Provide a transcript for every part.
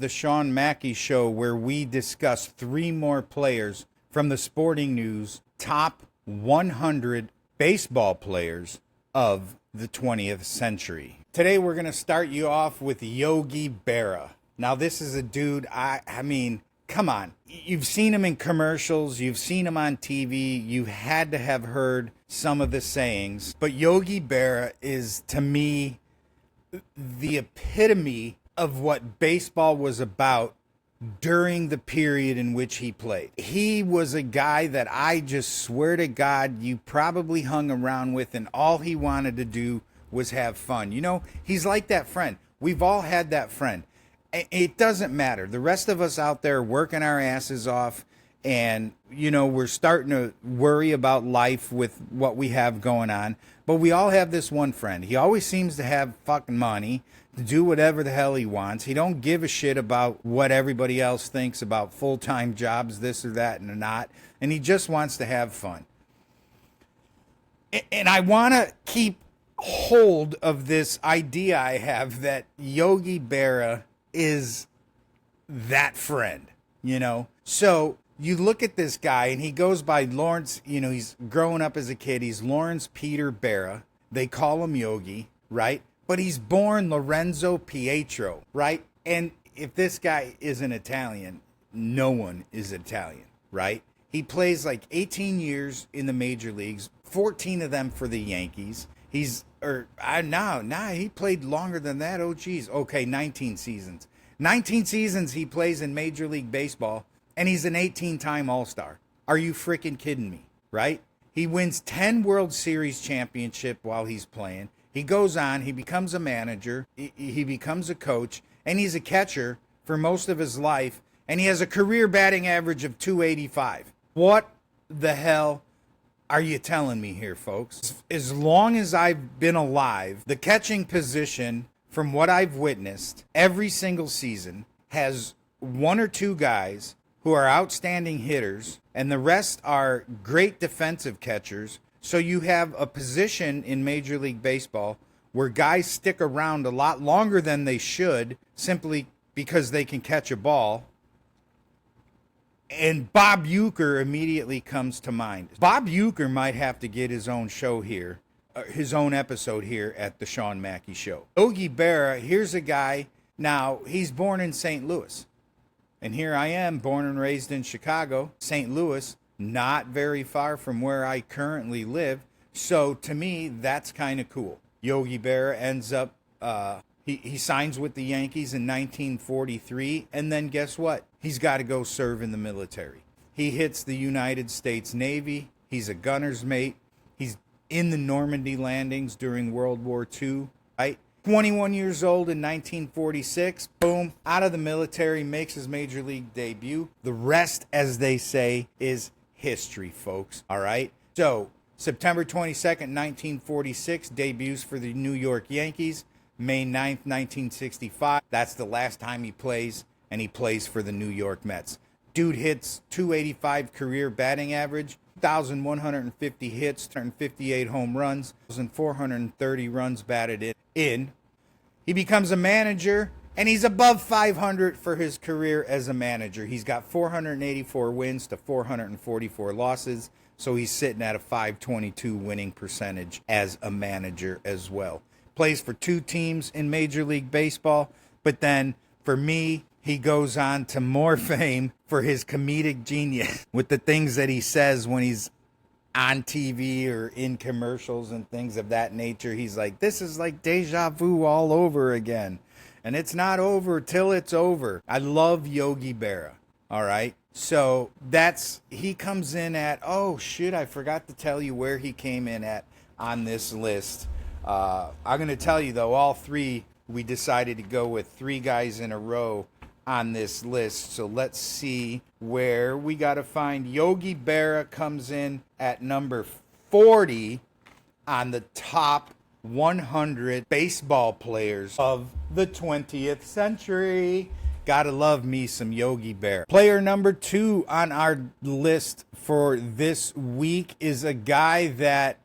The Sean Mackey Show, where we discuss three more players from the Sporting News top 100 baseball players of the 20th century. Today we're going to start you off with Yogi Berra. Now this is a dude, I mean, come on. You've seen him in commercials, you've seen him on TV, you had to have heard some of the sayings. But Yogi Berra is, to me, the epitome of what baseball was about during the period in which he played. He was a guy that I just swear to God you probably hung around with, and all he wanted to do was have fun. You know, he's like that friend. We've all had that friend. It doesn't matter. The rest of us out there working our asses off, and, you know, we're starting to worry about life with what we have going on. But we all have this one friend. He always seems to have fucking money to do whatever the hell he wants. He don't give a shit about what everybody else thinks about full-time jobs, this or that and not. And he just wants to have fun. And I want to keep hold of this idea I have that Yogi Berra is that friend, you know? So you look at this guy and he goes by Lawrence, you know, he's growing up as a kid. He's Lawrence Peter Berra. They call him Yogi, right? But he's born Lorenzo Pietro, right? And if this guy isn't Italian, no one is Italian, right? He plays like 18 years in the major leagues, 14 of them for the Yankees. He played longer than that. Oh, geez. Okay, 19 seasons. 19 seasons he plays in Major League Baseball, and he's an 18-time All-Star. Are you freaking kidding me, right? He wins 10 World Series championship while he's playing. He goes on, he becomes a manager, he becomes a coach, and he's a catcher for most of his life, and he has a career batting average of .285. What the hell are you telling me here, folks? As long as I've been alive, the catching position, from what I've witnessed, every single season has one or two guys who are outstanding hitters, and the rest are great defensive catchers. So you have a position in Major League Baseball where guys stick around a lot longer than they should simply because they can catch a ball. And Bob Uecker immediately comes to mind. Bob Uecker might have to get his own show here, his own episode here at the Sean Mackey Show. Yogi Berra, here's a guy. Now, he's born in St. Louis. And here I am, born and raised in Chicago, St. Louis, not very far from where I currently live. So to me, that's kind of cool. Yogi Berra ends up, he signs with the Yankees in 1943. And then guess what? He's got to go serve in the military. He hits the United States Navy. He's a gunner's mate. He's in the Normandy landings during World War II, right? 21 years old in 1946, boom, out of the military, makes his major league debut. The rest, as they say, is history, folks, all right? So, September 22nd, 1946, debuts for the New York Yankees. May 9th, 1965, that's the last time he plays, and he plays for the New York Mets. Dude hits .285 career batting average, 1,150 hits, turned 58 home runs, 1,430 runs batted in. He becomes a manager, and he's above 500 for his career as a manager. He's got 484 wins to 444 losses, so he's sitting at a .522 winning percentage as a manager as well. Plays for two teams in Major League Baseball, but then, for me, he goes on to more fame for his comedic genius with the things that he says when he's on TV or in commercials and things of that nature. He's like, this is like deja vu all over again. And it's not over till it's over. I love Yogi Berra. All right. So he comes in at, oh shit, I forgot to tell you where he came in at on this list. I'm going to tell you though, all three, we decided to go with three guys in a row on this list. So let's see where we got to find. Yogi Berra comes in at number 40 on the top 100 baseball players of the 20th century. Gotta love me some Yogi Berra. Player number 2 on our list for this week is a guy that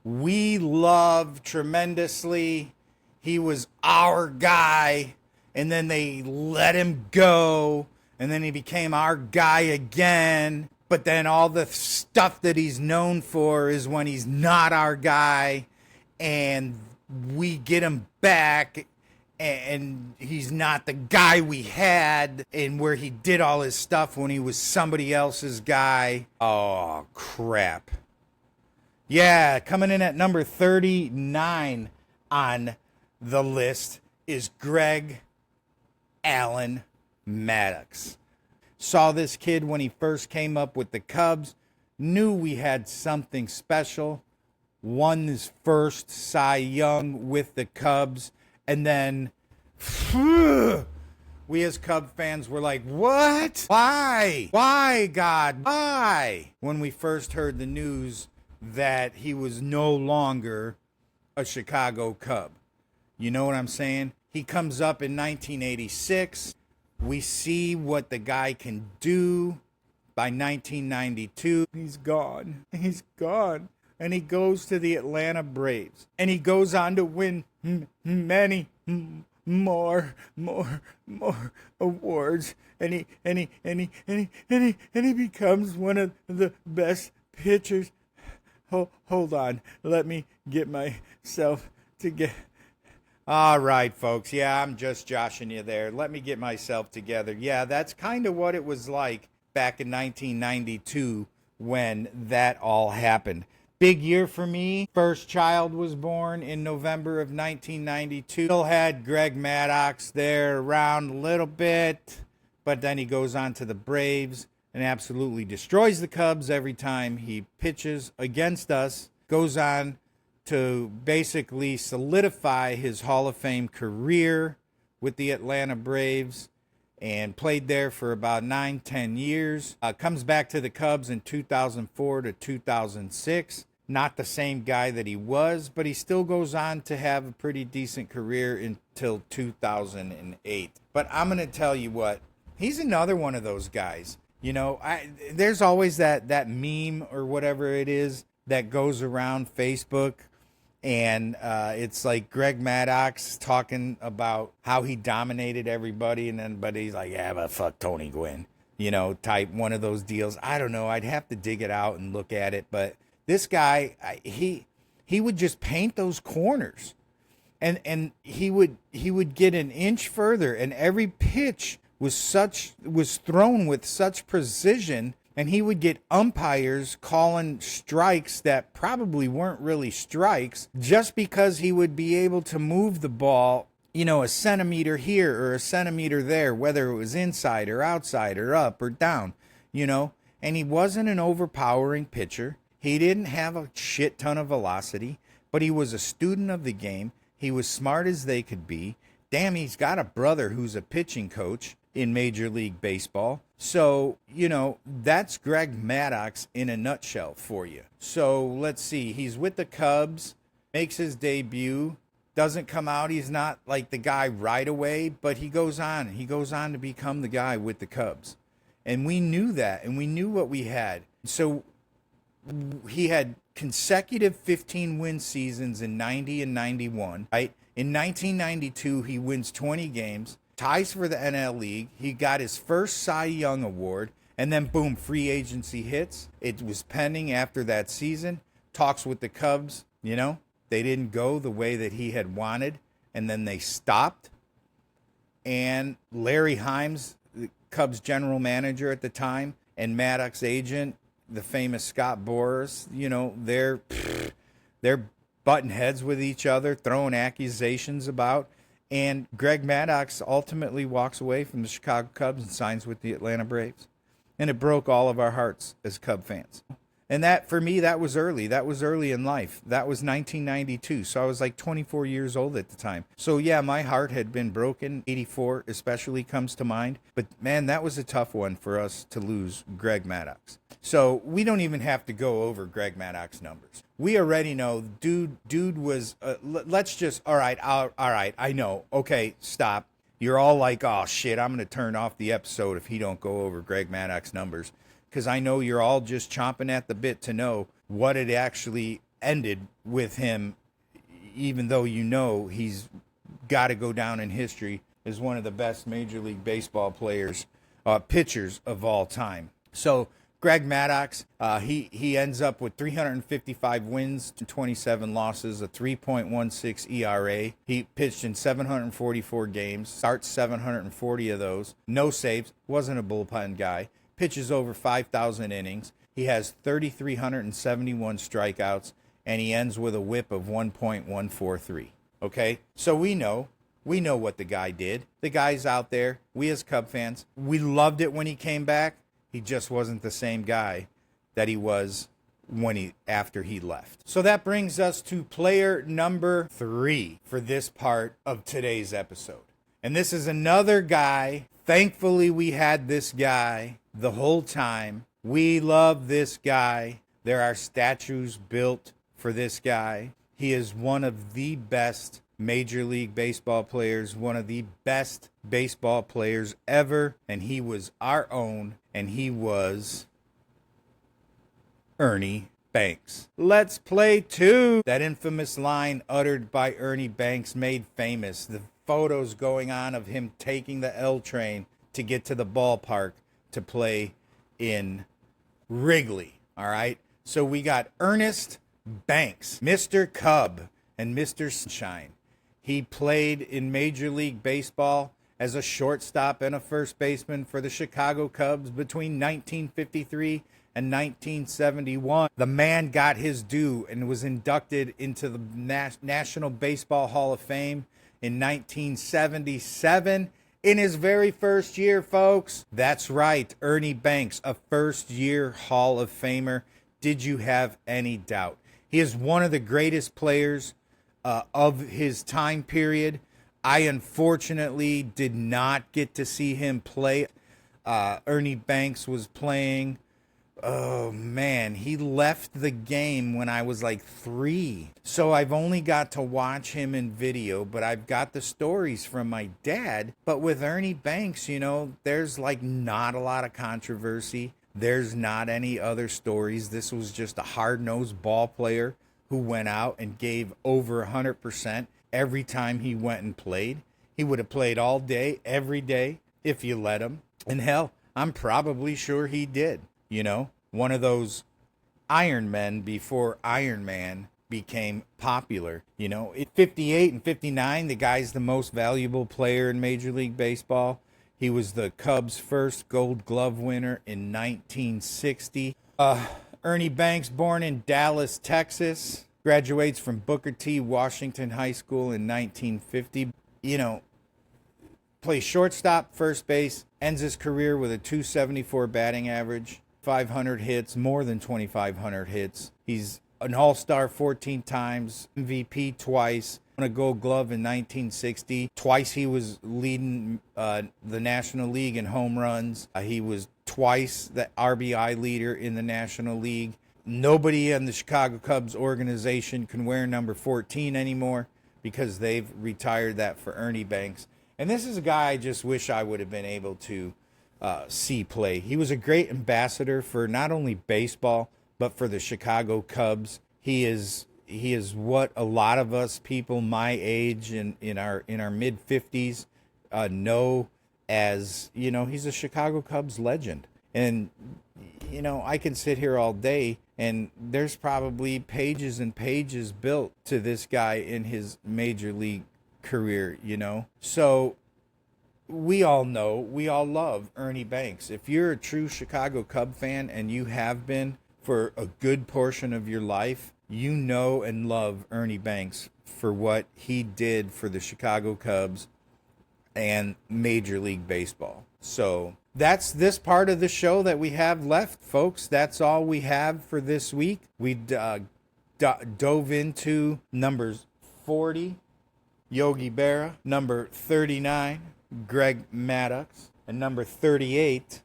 we love tremendously. He was our guy. and then they let him go, and then he became our guy again. But then all the stuff that he's known for is when he's not our guy, and we get him back, and he's not the guy we had, and where he did all his stuff when he was somebody else's guy. Oh, crap. Yeah, coming in at number 39 on the list is Greg Allen Maddux. Saw this kid when he first came up with the Cubs, knew we had something special, won his first Cy Young with the Cubs, and then we as Cub fans were like, what? Why? Why, God? Why? When we first heard the news that he was no longer a Chicago Cub. You know what I'm saying? He comes up in 1986. We see what the guy can do. By 1992, he's gone. He's gone. And he goes to the Atlanta Braves. And he goes on to win many more awards. And he becomes one of the best pitchers. Hold on. Let me get myself together. All right, folks. Yeah, I'm just joshing you there. Let me get myself together. Yeah, that's kind of what it was like back in 1992 when that all happened. Big year for me. First child was born in November of 1992. Still had Greg Maddux there around a little bit, but then he goes on to the Braves and absolutely destroys the Cubs every time he pitches against us. Goes on to basically solidify his Hall of Fame career with the Atlanta Braves and played there for about 9-10 years. Comes back to the Cubs in 2004 to 2006. Not the same guy that he was, but he still goes on to have a pretty decent career until 2008. But I'm going to tell you what, he's another one of those guys. You know, there's always that meme or whatever it is that goes around Facebook. And it's like Greg Maddux talking about how he dominated everybody. But he's like, yeah, but fuck Tony Gwynn, you know, type one of those deals. I don't know. I'd have to dig it out and look at it. But this guy, he would just paint those corners. And he would get an inch further. And every pitch was thrown with such precision. And he would get umpires calling strikes that probably weren't really strikes just because he would be able to move the ball, you know, a centimeter here or a centimeter there, whether it was inside or outside or up or down, you know. And he wasn't an overpowering pitcher. He didn't have a shit ton of velocity, but he was a student of the game. He was smart as they could be. Damn, he's got a brother who's a pitching coach in Major League Baseball. So, you know, that's Greg Maddux in a nutshell for you. So let's see. He's with the Cubs, makes his debut, doesn't come out. He's not like the guy right away, but he goes on. He goes on to become the guy with the Cubs. And we knew that, and we knew what we had. So he had consecutive 15-win seasons in 90 and 91, right? In 1992, he wins 20 games. Ties for the NL League. He got his first Cy Young award, and then boom, free agency hits. It was pending after that season. Talks with the Cubs, you know, they didn't go the way that he had wanted, and then they stopped. And Larry Himes, the Cubs general manager at the time, and Maddux agent, the famous Scott Boras, you know, they're butting heads with each other, throwing accusations about. And Greg Maddux ultimately walks away from the Chicago Cubs and signs with the Atlanta Braves. And it broke all of our hearts as Cub fans. And that, for me, that was early. That was early in life. That was 1992. So I was like 24 years old at the time. So yeah, my heart had been broken. 84 especially comes to mind. But man, that was a tough one for us to lose Greg Maddux. So we don't even have to go over Greg Maddux numbers. We already know dude was, let's just, all right, I know. Okay, stop. You're all like, oh shit, I'm going to turn off the episode if he don't go over Greg Maddux numbers. Because I know you're all just chomping at the bit to know what it actually ended with him, even though you know he's got to go down in history is one of the best Major League Baseball players, pitchers of all time. So Greg Maddux, he ends up with 355 wins and 27 losses, a 3.16 ERA. He pitched in 744 games, starts 740 of those, no saves, wasn't a bullpen guy, pitches over 5,000 innings. He has 3,371 strikeouts, and he ends with a whip of 1.143. Okay, so we know what the guy did. The guy's out there. We as Cub fans, we loved it when he came back. He just wasn't the same guy that he was after he left. So that brings us to player number 3 for this part of today's episode. And this is another guy. Thankfully, we had this guy the whole time. We love this guy. There are statues built for this guy. He is one of the best Major League Baseball players, one of the best baseball players ever, and he was our own, and he was Ernie Banks. Let's play 2. That infamous line uttered by Ernie Banks, made famous. The photos going on of him taking the L train to get to the ballpark to play in Wrigley. All right, so we got Ernest Banks, Mr. Cub and Mr. Sunshine. He played in Major League Baseball as a shortstop and a first baseman for the Chicago Cubs between 1953 and 1971. The man got his due and was inducted into the National Baseball Hall of Fame in 1977 in his very first year, folks. That's right, Ernie Banks, a first-year Hall of Famer. Did you have any doubt? He is one of the greatest players of his time period. I unfortunately did not get to see him play. Ernie Banks was playing. Oh man, he left the game when I was like 3. So I've only got to watch him in video, but I've got the stories from my dad. But with Ernie Banks, you know, there's like not a lot of controversy. There's not any other stories. This was just a hard-nosed ball player who went out and gave over 100% every time he went and played. He would have played all day, every day, if you let him. And hell, I'm probably sure he did. You know, one of those Iron Men before Iron Man became popular. You know, at 58 and 59, the guy's the most valuable player in Major League Baseball. He was the Cubs' first Gold Glove winner in 1960. Ernie Banks, born in Dallas, Texas, graduates from Booker T. Washington High School in 1950. You know, plays shortstop, first base, ends his career with a .274 batting average, 500 hits, more than 2,500 hits. He's an All-Star 14 times, MVP twice, won a Gold Glove in 1960. Twice he was leading the National League in home runs. He was twice the RBI leader in the National League. Nobody in the Chicago Cubs organization can wear number 14 anymore because they've retired that for Ernie Banks. And this is a guy I just wish I would have been able to see play. He was a great ambassador for not only baseball, but for the Chicago Cubs. He is what a lot of us people my age and in our mid 50s know as, you know, he's a Chicago Cubs legend. And you know, I can sit here all day and there's probably pages and pages built to this guy in his major league career, you know. So we all know, we all love Ernie Banks. If you're a true Chicago Cub fan, and you have been for a good portion of your life, you know and love Ernie Banks for what he did for the Chicago Cubs and Major League Baseball. So that's this part of the show that we have left, folks. That's all we have for this week. We dove into numbers 40, Yogi Berra, number 39, Greg Maddux, and number 38,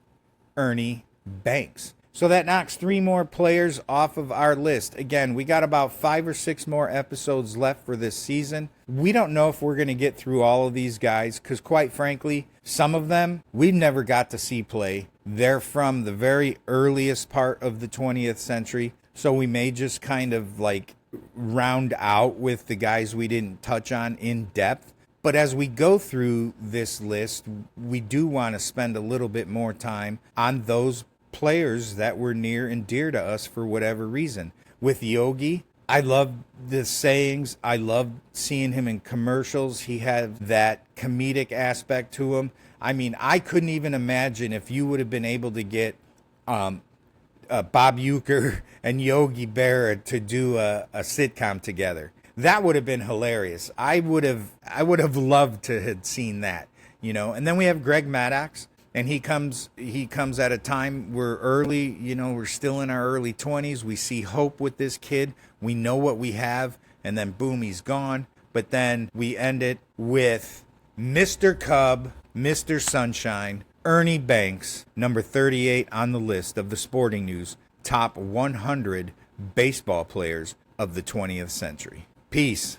Ernie Banks. So that knocks 3 more players off of our list. Again, we got about 5 or 6 more episodes left for this season. We don't know if we're going to get through all of these guys because, quite frankly, some of them we never got to see play. They're from the very earliest part of the 20th century. So we may just kind of like round out with the guys we didn't touch on in depth. But as we go through this list, we do want to spend a little bit more time on those players that were near and dear to us for whatever reason. With Yogi, I love the sayings. I love seeing him in commercials. He had that comedic aspect to him. I mean, I couldn't even imagine if you would have been able to get Bob Uecker and Yogi Berra to do a sitcom together. That would have been hilarious. I would have loved to have seen that, you know. And then we have Greg Maddox, and he comes at a time we're early, you know, we're still in our early 20s. We see hope with this kid. We know what we have, and then boom, he's gone. But then we end it with Mr. Cub, Mr. Sunshine, Ernie Banks, number 38 on the list of the Sporting News top 100 baseball players of the 20th century. Peace.